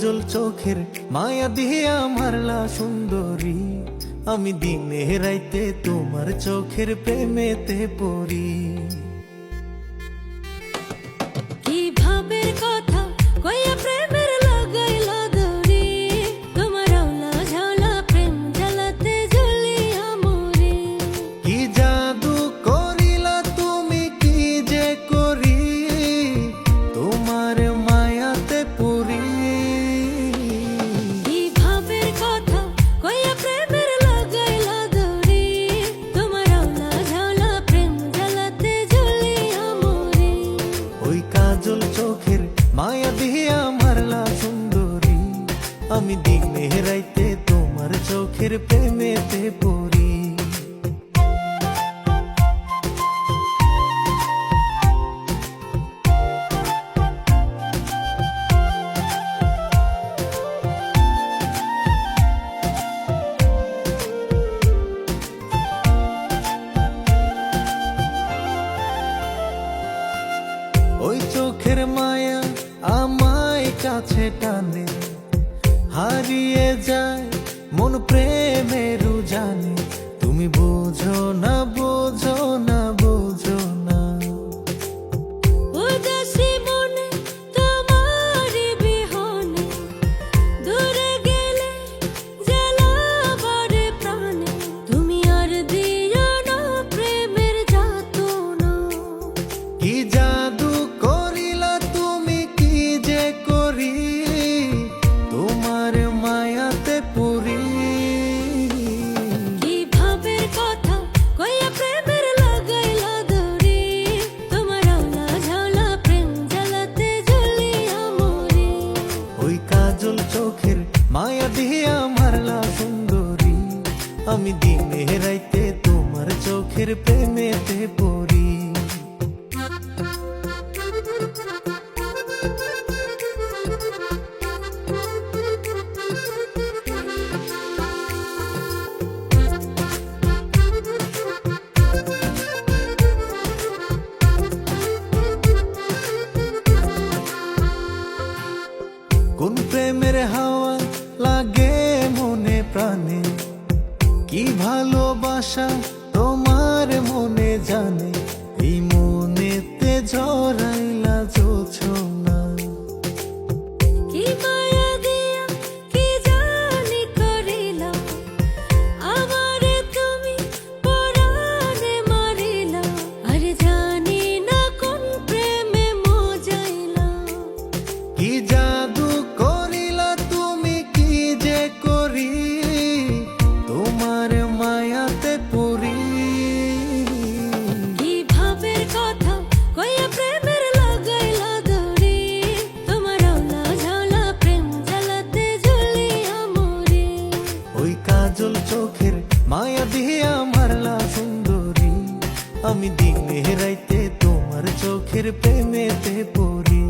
কাজল চোখের মায়া দিয়া মারলা সুন্দরী, আমি দিনে রাইতে তোমার চোখের প্রেমেতে পড়ি। কি ভাবের কথা কইয়া প্রেমের লাগাইলা দড়ি, তোমার আওলা ঝাওলা প্রেম জ্বালাতে জ্বলিয়া মরি। কি জাদু করিলা তুমি, কি যে করি তোমার মায়াতে পড়ি। কি ভাবের কথা কইয়া প্রেমের লাগাইলা দড়ি, তোমার আওলা ঝাওলা প্রেম জ্বালাতে জ্বলিয়া মরি। ওই কাজল চোখের মায়া দিয়া মারলা সুন্দরী, আমি দিনে রাইতে তোমার চোখের প্রেমেতে পড়ি। ওই চোখের মায়া আমায় কাছে টানে, হারিয়ে যায় মন প্রেমের জানে। তুমি বোঝো না, বোঝো না, বোঝো না। উদাসী মনে তোমারি বিহনে, দূরে গেলে জ্বালা বাড়ে প্রাণে। তুমি আর দিও না প্রেমের যাতনা। কি জাদু করিলা তুমি, কি যে করি তোমার মায়াতে পড়ি। কি ভাবের কথা কইয়া প্রেমের লাগাইলা দড়ি, তোমার আওলা ঝাওলা প্রেম জ্বালাতে জ্বলিয়া মরি। ওই কাজল চোখের মায়া দিয়া মারলা সুন্দরী, আমি দিনে রাইতে তোমার চোখের প্রেমেতে পড়ি। কোন প্রেমের হাওয়া লাগে মনে প্রাণে, কি ভালোবাসা তোমার মনে জানে। এই মনেতে ঝরাইলা জোছনা, কি মায়া দিয়া কি জানি করিলা, আমারে তুমি পরাণে মারিলা। আর জানি না কোন প্রেমে মজাইলা। কি জাদু করিলা তুমি, কি যে করি তোমার মায়াতে পড়ি। কি ভাবের কথা কইয়া প্রেমের লাগাইলা দড়ি, তোমার আওলা ঝাওলা প্রেম জ্বালাতে জ্বলিয়া মরি। ওই কাজল চোখের মায়া দিয়া মারলা সুন্দরী, আমি দিনে রাইতে তোমার চোখের প্রেমেতে পড়ি।